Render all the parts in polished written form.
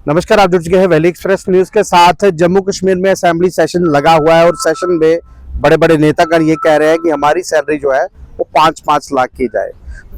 नमस्कार, आप जुड़ चुके हैं वैली एक्सप्रेस न्यूज के साथ। जम्मू कश्मीर में असेंबली सेशन लगा हुआ है और सेशन में बड़े बड़े नेतागण ये कह रहे हैं कि हमारी सैलरी जो है वो 5-5 लाख की जाए,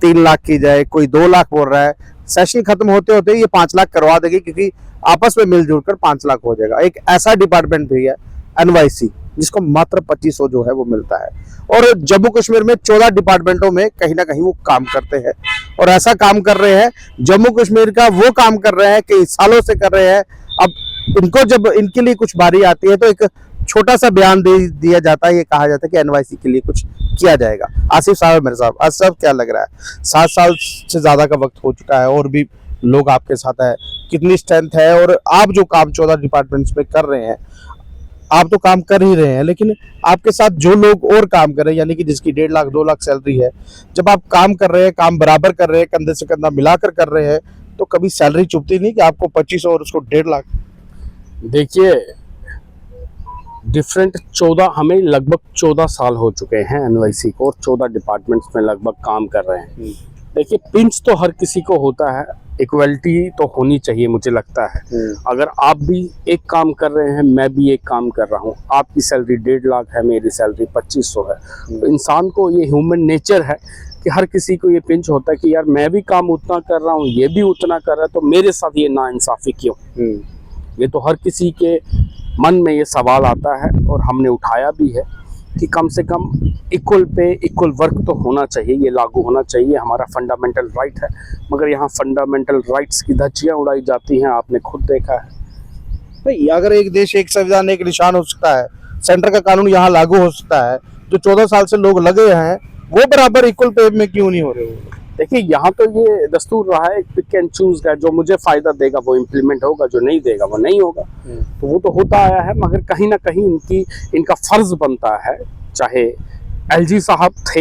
3 लाख की जाए, कोई 2 लाख बोल रहा है। सेशन खत्म होते होते ये 5 लाख करवा देगी क्योंकि आपस में मिलजुल कर 5 लाख हो जाएगा। एक ऐसा डिपार्टमेंट भी है NYC जिसको मात्र 2500 जो है वो मिलता है और जम्मू कश्मीर में 14 डिपार्टमेंटों में कहीं ना कहीं वो काम करते हैं और ऐसा काम कर रहे हैं। जम्मू कश्मीर का वो काम कर रहे हैं कई सालों से कर रहे हैं। अब इनको जब इनके लिए कुछ बारी आती है तो एक छोटा सा बयान दे दिया जाता है, ये कहा जाता है कि NYC के लिए कुछ किया जाएगा। आसिफ साहब, मेरे साहब, आज सब क्या लग रहा है? 7 साल से ज्यादा का वक्त हो चुका है और भी लोग आपके साथ है, कितनी स्ट्रेंथ है और आप जो काम 14 डिपार्टमेंट्स में कर रहे हैं, आप तो काम कर ही रहे हैं, लेकिन आपके साथ जो लोग और काम कर रहे हैं, यानी कि जिसकी 1.5 लाख 2 लाख सैलरी है, जब आप काम कर रहे हैं, काम बराबर कर रहे हैं, कंधे से कंधा मिलाकर कर रहे हैं, तो कभी सैलरी चुभती नहीं कि आपको 2500 और उसको 1.5 लाख? देखिए, डिफरेंट 14 हमें लगभग 14 साल हो चुके हैं NYC को और 14 डिपार्टमेंट्स में लगभग काम कर रहे हैं। देखिए, पिंच तो हर किसी को होता है, इक्वलिटी तो होनी चाहिए मुझे लगता है। अगर आप भी एक काम कर रहे हैं, मैं भी एक काम कर रहा हूँ, आपकी सैलरी 1.5 लाख है, मेरी सैलरी 2500 है, तो इंसान को ये ह्यूमन नेचर है कि हर किसी को ये पिंच होता है कि यार मैं भी काम उतना कर रहा हूँ, ये भी उतना कर रहा है, तो मेरे साथ ये नाइंसाफी क्यों? ये तो हर किसी के मन में ये सवाल आता है और हमने उठाया भी है कि कम से कम इक्वल पे इक्वल वर्क तो होना चाहिए, ये लागू होना चाहिए, हमारा फंडामेंटल राइट है। मगर यहाँ फंडामेंटल राइट्स की धज्जियाँ उड़ाई जाती हैं, आपने खुद देखा है। नहीं, अगर एक देश एक संविधान एक निशान हो सकता है, सेंटर का कानून यहाँ लागू हो सकता है, जो 14 साल से लोग लगे हैं वो बराबर इक्वल पे में क्यों नहीं हो रहे हो? देखिए, यहाँ तो ये दस्तूर रहा है, पिक एंड चूज का, जो मुझे फायदा देगा वो इम्प्लीमेंट होगा, जो नहीं देगा वो नहीं होगा। तो वो तो होता आया है, मगर कहीं ना कहीं इनका फर्ज बनता है, चाहे LG साहब थे,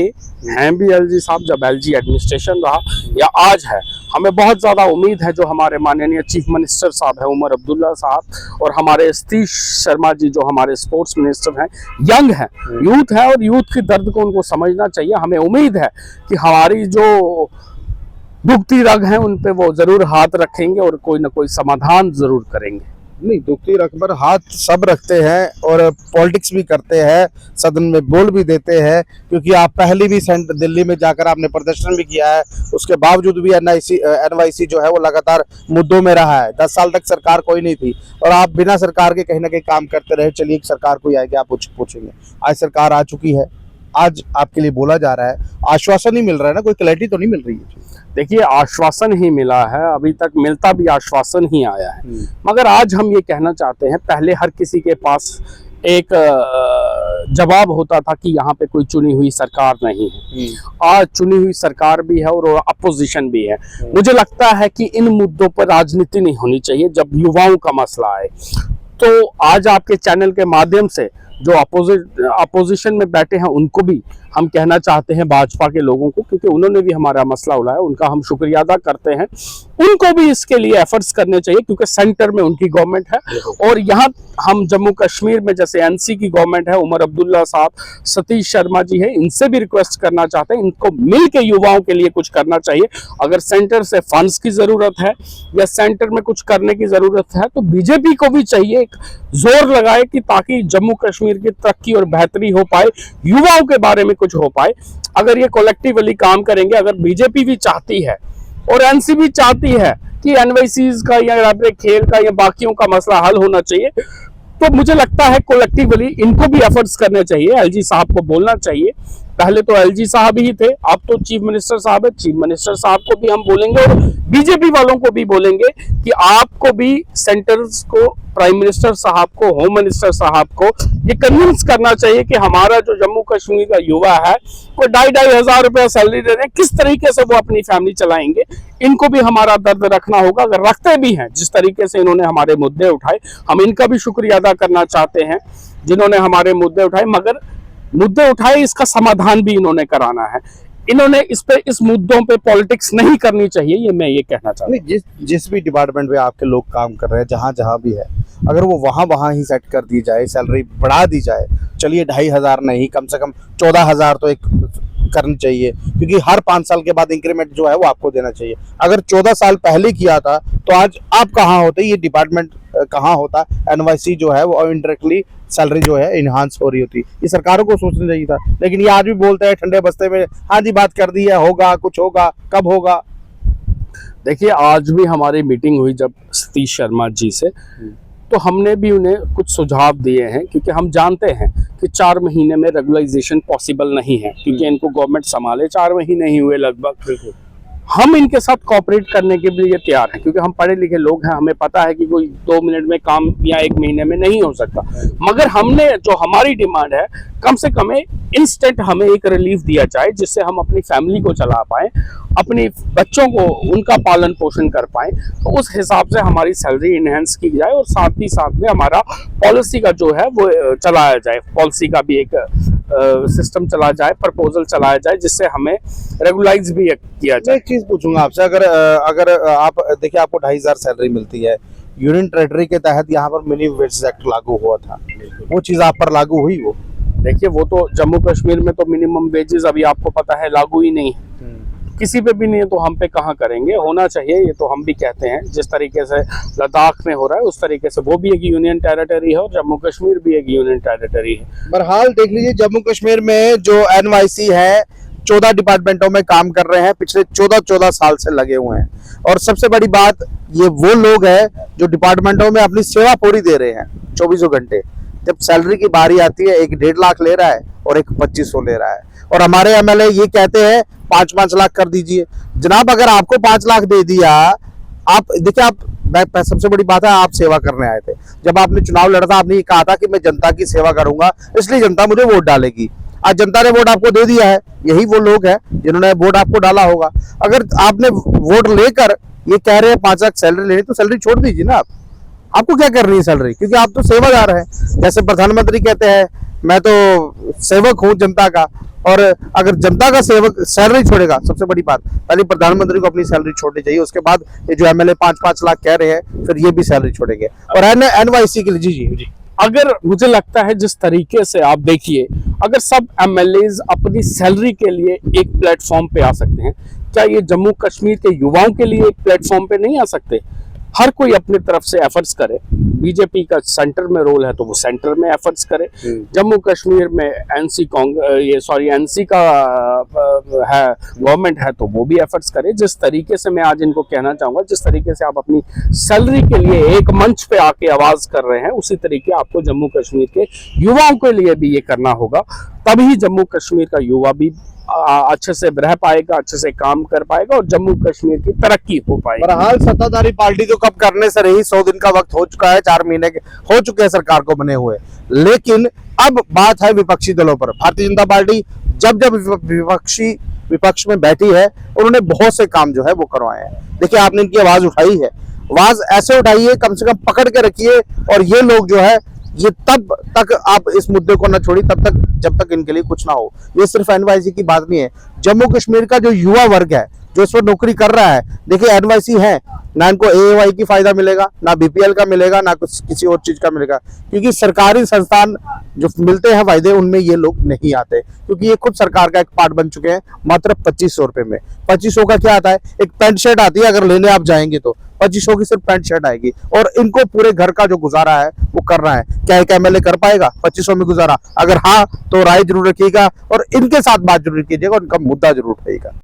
हैं भी LG साहब, जब LG एडमिनिस्ट्रेशन रहा या आज है, हमें बहुत ज़्यादा उम्मीद है जो हमारे माननीय चीफ मिनिस्टर साहब हैं उमर अब्दुल्ला साहब और हमारे सतीश शर्मा जी जो हमारे स्पोर्ट्स मिनिस्टर हैं, यंग हैं, यूथ है और यूथ की दर्द को उनको समझना चाहिए। हमें उम्मीद है कि हमारी जो दुखती रग हैं उन पे वो ज़रूर हाथ रखेंगे और कोई ना कोई समाधान ज़रूर करेंगे। नहीं, दुखती रख पर हाथ सब रखते हैं और पॉलिटिक्स भी करते हैं, सदन में बोल भी देते हैं, क्योंकि आप पहले भी दिल्ली में जाकर आपने प्रदर्शन भी किया है, उसके बावजूद भी NYC जो है वो लगातार मुद्दों में रहा है। 10 साल तक सरकार कोई नहीं थी और आप बिना सरकार के कहीं ना कहीं काम करते रहे। चलिए, एक सरकार कोई आएगी, आप पूछेंगे, आज सरकार आ चुकी है, आज आपके लिए बोला जा रहा है, आश्वासन ही मिल रहा है ना, कोई क्लैरिटी तो नहीं मिल रही है? देखिए, आश्वासन ही मिला है, अभी तक मिलता भी आश्वासन ही आया है। मगर आज हम ये कहना चाहते हैं, पहले हर किसी के पास एक जवाब होता था कि यहाँ पे कोई चुनी हुई सरकार नहीं है। आज चुनी हुई सरकार भी है और अपोजिशन भी है। मुझे लगता है कि इन मुद्दों पर राजनीति नहीं होनी चाहिए। जब युवाओं का मसला आए तो आज आपके चैनल के माध्यम से जो अपोजिशन में बैठे हैं उनको भी हम कहना चाहते हैं, भाजपा के लोगों को, क्योंकि उन्होंने भी हमारा मसला उठाया, उनका हम शुक्रिया अदा करते हैं। उनको भी इसके लिए एफर्ट्स करने चाहिए क्योंकि सेंटर में उनकी गवर्नमेंट है और यहाँ हम जम्मू कश्मीर में जैसे NC की गवर्नमेंट है, उमर अब्दुल्ला साहब, सतीश शर्मा जी है, इनसे भी रिक्वेस्ट करना चाहते हैं, इनको मिल के युवाओं के लिए कुछ करना चाहिए। अगर सेंटर से फंड्स की जरूरत है या सेंटर में कुछ करने की जरूरत है तो BJP को भी चाहिए एक जोर लगाए कि ताकि जम्मू कश्मीर की तरक्की और बेहतरी हो पाए, युवाओं के बारे में कुछ हो पाए। अगर ये कलेक्टिवली काम करेंगे, अगर BJP भी चाहती है और NC भी चाहती है कि NYC का या अपने खेल का या बाकियों का मसला हल होना चाहिए, तो मुझे लगता है कलेक्टिवली इनको भी एफर्ट्स करने चाहिए। LG साहब को बोलना चाहिए, पहले तो LG साहब ही थे, अब तो चीफ मिनिस्टर साहब है, चीफ मिनिस्टर साहब को भी हम बोलेंगे और BJP वालों को भी बोलेंगे कि आपको भी सेंटर्स को, प्राइम मिनिस्टर साहब को, होम मिनिस्टर साहब को ये कन्विंस करना चाहिए कि हमारा जो जम्मू कश्मीर का युवा है वो 2,500 हजार रुपया सैलरी दे रहे हैं, किस तरीके से वो अपनी फैमिली चलाएंगे, इनको भी हमारा दर्द रखना होगा। अगर रखते भी हैं, जिस तरीके से इन्होंने हमारे मुद्दे उठाए, हम इनका भी शुक्रिया अदा करना चाहते हैं जिन्होंने हमारे मुद्दे उठाए, मगर मुद्दे उठाए इसका समाधान भी इन्होंने कराना है। इन्होंने इस मुद्दों पे पॉलिटिक्स नहीं करनी चाहिए, ये मैं ये कहना चाहता हूँ। जिस भी डिपार्टमेंट में आपके लोग काम कर रहे हैं, जहाँ भी है, अगर वो वहाँ ही सेट कर दी जाए, सैलरी बढ़ा दी जाए, चलिए 2,500 नहीं, कम से कम 14,000 तो एक करनी चाहिए, क्योंकि हर 5 साल के बाद इंक्रीमेंट जो है वो आपको देना चाहिए। अगर 14 साल पहले किया था तो आज आप कहाँ होते, ये डिपार्टमेंट कहाँ होता, एनवाईसी जो है वो इनडायरेक्टली सैलरी जो है इनहांस हो रही होती। ये सरकारों को सोचना चाहिए था, लेकिन ये आज भी बोलते हैं ठंडे बस्ते में, हाँ जी बात कर दी है, होगा, कुछ होगा, कब होगा। देखिए, आज भी हमारी मीटिंग हुई जब सतीश शर्मा जी से, तो हमने भी उन्हें कुछ सुझाव दिए हैं, क्योंकि हम जानते हैं कि 4 महीने में रेगुलाइजेशन पॉसिबल नहीं है, क्योंकि इनको गवर्नमेंट संभाले 4 महीने ही हुए लगभग। हम इनके साथ कोऑपरेट करने के लिए तैयार हैं, क्योंकि हम पढ़े लिखे लोग हैं, हमें पता है कि कोई 2 मिनट में काम या 1 महीने में नहीं हो सकता। मगर हमने जो हमारी डिमांड है, कम से कम इंस्टेंट हमें एक रिलीफ दिया जाए, जिससे हम अपनी फैमिली को चला पाएं, अपने बच्चों को उनका पालन पोषण कर पाएं। तो उस हिसाब से हमारी सैलरी इनहेंस की जाए, और साथ ही साथ में हमारा पॉलिसी का जो है वो चलाया जाए, पॉलिसी का भी एक सिस्टम चला जाए, प्रपोजल चलाया जाए, जिससे हमें रेगुलाइज भी किया जाए। एक चीज पूछूंगा आपसे, अगर आप देखिए, आपको 2500 सैलरी मिलती है, यूनियन टेरिटरी के तहत यहाँ पर मिनिमम वेज एक्ट लागू हुआ था, वो चीज आप पर लागू हुई? वो देखिए, वो तो जम्मू कश्मीर में तो मिनिमम वेजेस अभी आपको पता है लागू ही नहीं है, किसी पे भी नहीं है, तो हम पे कहाँ करेंगे। होना चाहिए, ये तो हम भी कहते हैं, जिस तरीके से लद्दाख में हो रहा है उस तरीके से वो भी एक यूनियन टेरिटरी है और जम्मू कश्मीर भी एक यूनियन टेरिटरी है। बहरहाल देख लीजिए, जम्मू कश्मीर में जो एनवाईसी है 14 डिपार्टमेंटों में काम कर रहे हैं, पिछले 14 साल से लगे हुए हैं। और सबसे बड़ी बात, ये वो लोग हैं जो डिपार्टमेंटों में अपनी सेवा पूरी दे रहे हैं 24 घंटे। जब सैलरी की बारी आती है, एक 1.5 लाख ले रहा है और एक 2500 ले रहा है, और हमारे एमएलए ये कहते हैं 5-5 लाख कर दीजिए। जनाब, अगर आपको 5 लाख दे दिया, आप देखिए, आप सबसे बड़ी बात है, आप सेवा करने आए थे। जब आपने चुनाव लड़ा था, आपने ये कहा था कि मैं जनता की सेवा करूंगा, इसलिए जनता मुझे वोट डालेगी। आज जनता ने वोट आपको दे दिया है, यही वो लोग हैं जिन्होंने वोट आपको डाला होगा। अगर आपने वोट लेकर ये कह रहे हैं 5 लाख सैलरी लेनी, तो सैलरी छोड़ दीजिए ना। आपको क्या करनी है सैलरी, क्योंकि आप तो सेवादार हैं। जैसे प्रधानमंत्री कहते हैं, मैं तो सेवक हूं जनता का, और अगर जनता का सेवक सैलरी छोड़ेगा, सबसे बड़ी बात, पहले प्रधानमंत्री को अपनी सैलरी छोड़नी चाहिए, उसके बाद ये जो एमएलए 5-5 लाख कह रहे हैं, फिर ये भी सैलरी छोड़ेंगे। और एनवाईसी के लिए जी, अगर मुझे लगता है जिस तरीके से आप देखिए, अगर सब एमएलएज अपनी सैलरी के लिए एक प्लेटफॉर्म पे आ सकते हैं, क्या ये जम्मू कश्मीर के युवाओं के लिए एक प्लेटफॉर्म पे नहीं आ सकते? हर कोई अपनी तरफ से एफर्ट्स करे। बीजेपी का सेंटर में रोल है तो वो सेंटर में एफर्ट्स करे, जम्मू कश्मीर में एनसी का है गवर्नमेंट है तो वो भी एफर्ट्स करे। जिस तरीके से मैं आज इनको कहना चाहूंगा, जिस तरीके से आप अपनी सैलरी के लिए एक मंच पे आके आवाज कर रहे हैं, उसी तरीके आपको जम्मू कश्मीर के युवाओं के लिए भी ये करना होगा। तभी जम्मू कश्मीर का युवा भी अच्छे से रह पाएगा, अच्छे से काम कर पाएगा, और जम्मू कश्मीर की तरक्की हो पाएगी। बहरहाल सत्ताधारी पार्टी तो कब करने से रही, 100 दिन का वक्त हो चुका है, 4 महीने के हो चुके हैं सरकार को बने हुए। लेकिन अब बात है विपक्षी दलों पर। भारतीय जनता पार्टी जब विपक्ष में बैठी है, उन्होंने बहुत से काम जो है वो करवाए हैं। देखिए, आपने इनकी आवाज उठाई है, आवाज ऐसे उठाई है, कम से कम पकड़ के रखिए। और ये लोग जो है, ये तब तक आप इस मुद्दे को न छोड़िए तब तक जब तक इनके लिए कुछ ना हो। ये सिर्फ एनवाईसी की बात नहीं है, जम्मू कश्मीर का जो युवा वर्ग है जो इस वक्त नौकरी कर रहा है, देखिए एनवाईसी है ना, इनको एएवाई की फायदा मिलेगा, ना बीपीएल का मिलेगा, ना कुछ किसी और चीज का मिलेगा, क्योंकि सरकारी संस्थान जो मिलते हैं फायदे, उनमें ये लोग नहीं आते, क्योंकि ये खुद सरकार का एक पार्ट बन चुके हैं। मात्र 2500 रुपए में, 2500 का क्या आता है, एक पैंट शर्ट आती है, अगर लेने आप जाएंगे तो 2500 की सिर्फ पैंट शर्ट आएगी, और इनको पूरे घर का जो गुजारा है वो करना है। क्या एक एमएलए कर पाएगा 2500 में गुजारा? अगर हाँ, तो राय जरूर रखिएगा और इनके साथ बात जरूर कीजिएगा, उनका मुद्दा जरूर उठाइएगा।